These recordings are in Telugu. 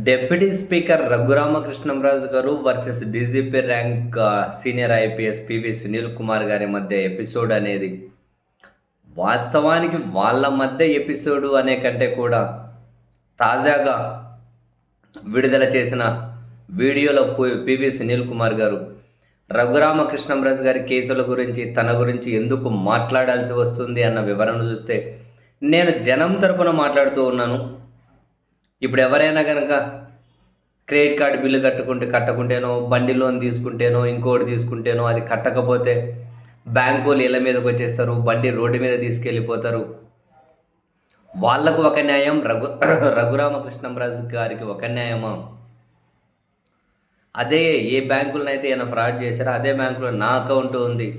డిప్యూటీ స్పీకర్ రఘురామకృష్ణంరాజు గారు versus DGP rank senior IPS PV Sunil Kumar గారి మధ్య ఎపిసోడ్ అనేది వాస్తవానికి వాళ్ళ మధ్య ఎపిసోడు అనే కంటే కూడా తాజాగా విడుదల చేసిన వీడియోలో పివి సునీల్ కుమార్ గారు రఘురామకృష్ణంరాజు గారి కేసుల గురించి తన గురించి ఎందుకు మాట్లాడాల్సి వస్తుంది అన్న వివరణ చూస్తే నేను జనం తరపున మాట్లాడుతూ ఉన్నాను. ఇప్పుడు ఎవరైనా కనుక క్రెడిట్ కార్డు బిల్లు కట్టకుంటేనో బండి లోన్ తీసుకుంటేనో ఇంకోటి తీసుకుంటేనో అది కట్టకపోతే బ్యాంకులు ఇళ్ళ మీదకి వచ్చేస్తారు, బండి రోడ్డు మీద తీసుకెళ్ళిపోతారు. వాళ్లకు ఒక న్యాయం, రఘురామకృష్ణంరాజు గారికి ఒక న్యాయమా? అదే ఏ బ్యాంకులనైతే ఈయన ఫ్రాడ్ చేశారో అదే బ్యాంకులో నా అకౌంట్ ఉంది,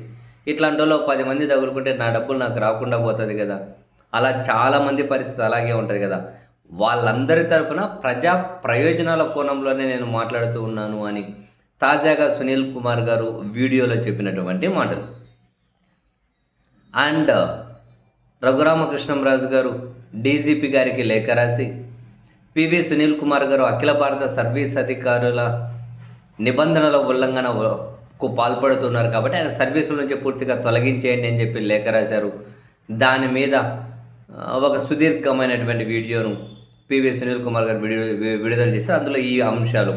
ఇట్లాంటి వాళ్ళు 10 మంది తగులుకుంటే నా డబ్బులు నాకు రాకుండా పోతుంది కదా. అలా చాలామంది పరిస్థితి అలాగే ఉంటుంది కదా. వాళ్ళందరి తరపున ప్రజా ప్రయోజనాల కోణంలోనే నేను మాట్లాడుతూ ఉన్నాను అని తాజాగా సునీల్ కుమార్ గారు వీడియోలో చెప్పినటువంటి మాటలు. అండ్ రఘురామకృష్ణంరాజు గారు డీజీపీ గారికి లేఖ రాసి పివి సునీల్ కుమార్ గారు అఖిల భారత సర్వీస్ అధికారుల నిబంధనల ఉల్లంఘనకు పాల్పడుతున్నారు కాబట్టి ఆయన సర్వీసుల నుంచి పూర్తిగా తొలగించేయండి అని చెప్పి లేఖ రాశారు. దాని మీద ఒక సుదీర్ఘమైనటువంటి వీడియోను పివి సునీల్ కుమార్ గారు విడుదల చేశారు. అందులో ఈ అంశాలు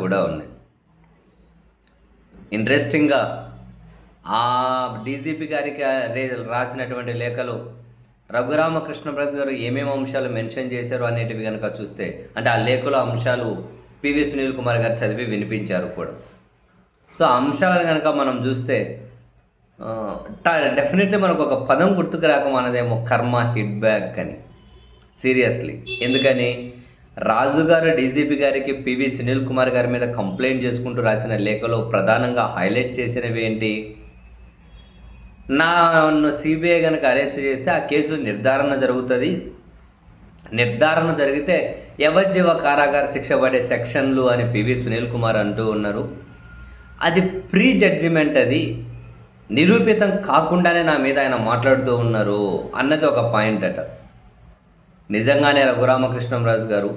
కూడా ఉన్నాయి. ఇంట్రెస్టింగ్గా ఆ డీజీపీ గారికి రాసినటువంటి లేఖలో రఘురామకృష్ణంరాజు గారు ఏమేమి అంశాలు మెన్షన్ చేశారు అనేటివి కనుక చూస్తే, అంటే ఆ లేఖలో అంశాలు పివి సునీల్ కుమార్ గారు చదివి వినిపించారు కూడా. సో ఆ అంశాలను కనుక మనం చూస్తే డెఫినెట్లీ మనకు ఒక పదం గుర్తుకు రాకమన్నదేమో కర్మ హిట్ బ్యాక్ అని. సీరియస్లీ, ఎందుకని రాజుగారు డీజీపీ గారికి పివి సునీల్ కుమార్ గారి మీద కంప్లైంట్ చేసుకుంటూ రాసిన లేఖలో ప్రధానంగా హైలైట్ చేసినవి ఏంటి? నన్ను సిబిఐ కనుక అరెస్ట్ చేస్తే ఆ కేసు నిర్ధారణ జరుగుతుంది, నిర్ధారణ జరిగితే యావజ్జీవ కారాగార శిక్ష పడే సెక్షన్లు అని పివి సునీల్ కుమార్ అంటూ ఉన్నారు. అది ప్రీ జడ్జిమెంట్, అది నిరూపితం కాకుండానే నా మీద ఆయన మాట్లాడుతూ ఉన్నారు అన్నది ఒక పాయింట్ అట. నిజంగానే రఘురామకృష్ణంరాజు గారు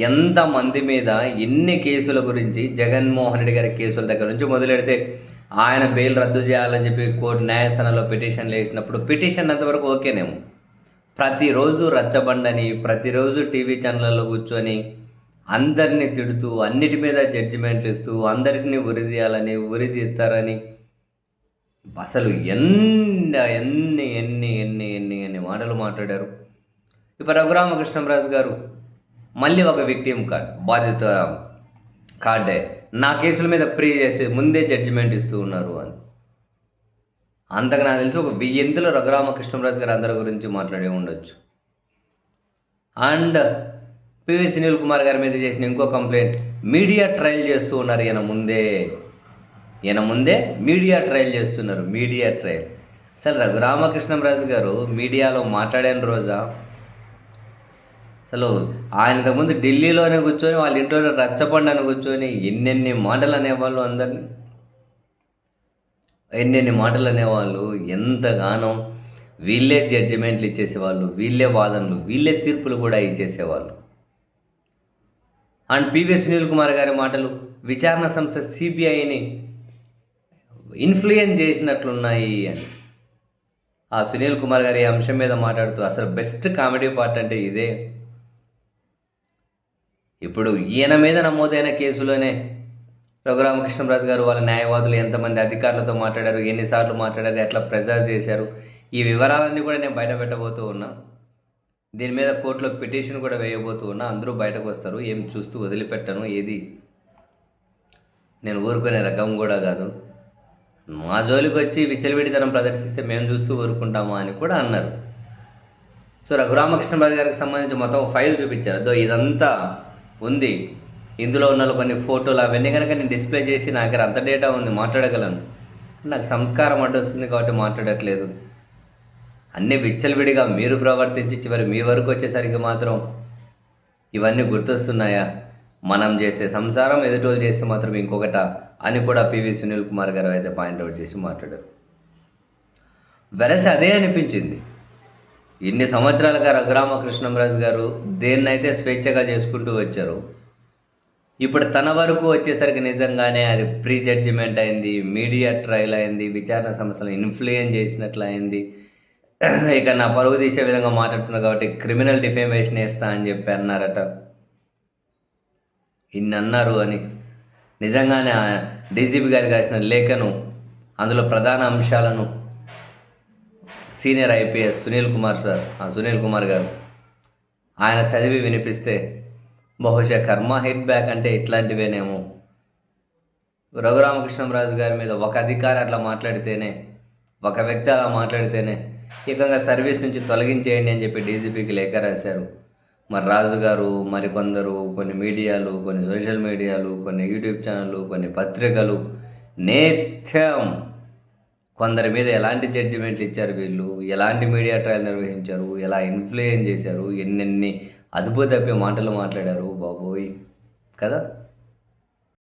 ఎంతమంది మీద ఎన్ని కేసుల గురించి, జగన్మోహన్ రెడ్డి గారి కేసుల దగ్గర నుంచి మొదలెడితే ఆయన బెయిల్ రద్దు చేయాలని చెప్పి కోర్టు న్యాయస్థానంలో పిటిషన్లు వేసినప్పుడు పిటిషన్ అంతవరకు ఓకేనేమో, ప్రతిరోజు రచ్చబండని, ప్రతిరోజు టీవీ ఛానళ్ళలో కూర్చొని అందరినీ తిడుతూ అన్నిటి మీద జడ్జిమెంట్లు ఇస్తూ అందరికీ ఉరి తీస్తారని అసలు ఎన్ని ఎన్ని ఎన్ని ఎన్ని ఎన్ని ఎన్ని మాటలు మాట్లాడారు. ఇప్పుడు రఘురామకృష్ణంరాజు గారు మళ్ళీ ఒక విక్టిమ్ కార్డ్, బాధిత కార్డే నా కేసుల మీద ప్రీ చేసి ముందే జడ్జిమెంట్ ఇస్తూ ఉన్నారు అని. అంతకు నాకు తెలిసి ఒక 1000 రఘురామకృష్ణంరాజు గారు అందరి గురించి మాట్లాడే ఉండొచ్చు. అండ్ పివి సునీల్ కుమార్ గారి మీద చేసిన ఇంకో కంప్లైంట్, మీడియా ట్రయల్ చేస్తూ ఉన్నారు. ఈయన ముందే మీడియా ట్రయల్ చేస్తున్నారు. మీడియా ట్రయల్ అసలు రఘురామకృష్ణంరాజు గారు మీడియాలో మాట్లాడిన రోజా? అసలు ఆయన ఇంతకుముందు ఢిల్లీలోనే కూర్చొని వాళ్ళ ఇంట్లోనే రచ్చబండని కూర్చొని ఎన్నెన్ని మాటలు అనేవాళ్ళు, అందరినీ ఎన్నెన్ని మాటలు అనేవాళ్ళు, ఎంతగానో వీళ్ళే జడ్జిమెంట్లు ఇచ్చేసేవాళ్ళు, వీళ్ళే వాదనలు, వీళ్ళే తీర్పులు కూడా ఇచ్చేసేవాళ్ళు. అండ్ పివి సునీల్ కుమార్ గారి మాటలు విచారణ సంస్థ సిబిఐని ఇన్ఫ్లుయెన్స్ చేసినట్లున్నాయి అని ఆ సునీల్ కుమార్ గారి అంశం మీద మాట్లాడుతూ అసలు బెస్ట్ కామెడీ పార్ట్ అంటే ఇదే. ఇప్పుడు ఈయన మీద నమోదైన కేసులోనే రఘురామకృష్ణంరాజు గారు వాళ్ళ న్యాయవాదులు ఎంతమంది అధికారులతో మాట్లాడారు, ఎన్నిసార్లు మాట్లాడారు, ఎట్లా ప్రెజర్ చేశారు, ఈ వివరాలన్నీ కూడా నేను బయట పెట్టబోతూ ఉన్నా. దీని మీద కోర్టులో పిటిషన్ కూడా వేయబోతూ ఉన్నా. అందరూ బయటకు వస్తారు, ఏం చూస్తూ వదిలిపెట్టను. ఏది నేను ఊరుకునే రకం కూడా కాదు. మా జోలికి వచ్చి విచ్చలవిడితనం ప్రదర్శిస్తే మేము చూస్తూ ఊరుకుంటామా అని కూడా అన్నారు. సో రఘురామకృష్ణంరాజు గారికి సంబంధించి మొత్తం ఫైల్ చూపించారు. ఇదంతా ఉంది, ఇందులో ఉన్న కొన్ని ఫోటోలు అవన్నీ కనుక నేను డిస్ప్లే చేసి నా దగ్గర అంత డేటా ఉంది, మాట్లాడగలను. నాకు సంస్కారం అడ్డొస్తుంది కాబట్టి మాట్లాడట్లేదు. అన్నీ విచ్చలవిడిగా మీరు ప్రవర్తించి చివరి మీ వరకు వచ్చేసరికి మాత్రం ఇవన్నీ గుర్తొస్తున్నాయా? మనం చేసే సంసారం ఎదుటోళ్ళు చేస్తే మాత్రం ఇంకొకట అని కూడా పివి సునీల్ కుమార్ గారు అయితే పాయింట్అవుట్ చేసి మాట్లాడారు. వెరసి అదే అనిపించింది. ఇన్ని సంవత్సరాలుగా రఘురామకృష్ణంరాజు గారు దేన్నైతే స్వేచ్ఛగా చేసుకుంటూ వచ్చారు, ఇప్పుడు తన వరకు వచ్చేసరికి నిజంగానే అది ప్రీ జడ్జిమెంట్ అయింది, మీడియా ట్రయల్ అయింది, విచారణ సంస్థలను ఇన్ఫ్లుయెన్స్ చేసినట్లు అయింది. ఇక నా పరువు తీసే విధంగా మాట్లాడుతున్నా కాబట్టి క్రిమినల్ డిఫేమేషన్ వేస్తా అని చెప్పి అన్నారట. ఇన్ని అన్నారు అని నిజంగానే డీజీపీ గారికి రాసిన లేఖను, అందులో ప్రధాన అంశాలను సీనియర్ ఐపీఎస్ సునీల్ కుమార్ గారు ఆయన చదివి వినిపిస్తే బహుశా కర్మ హిట్ బ్యాక్ అంటే ఇట్లాంటివేనేమో. రఘురామకృష్ణంరాజు గారి మీద ఒక అధికారి అట్లా మాట్లాడితేనే, ఒక వ్యక్తి అలా మాట్లాడితేనే ఏకంగా సర్వీస్ నుంచి తొలగించేయండి అని చెప్పి డీజీపీకి లేఖ రాశారు. మరి రాజు గారు, మరికొందరు, కొన్ని మీడియాలు, కొన్ని సోషల్ మీడియాలు, కొన్ని యూట్యూబ్ ఛానళ్ళు, కొన్ని పత్రికలు నేత్యం కొందరి మీద ఎలాంటి జడ్జిమెంట్లు ఇచ్చారు, వీళ్ళు ఎలాంటి మీడియా ట్రయల్ నిర్వహించారు, ఎలా ఇన్ఫ్లుయెన్స్ చేశారు, ఎన్నెన్ని అదుపు తప్పే మాటలు మాట్లాడారు బాబోయ్ కదా.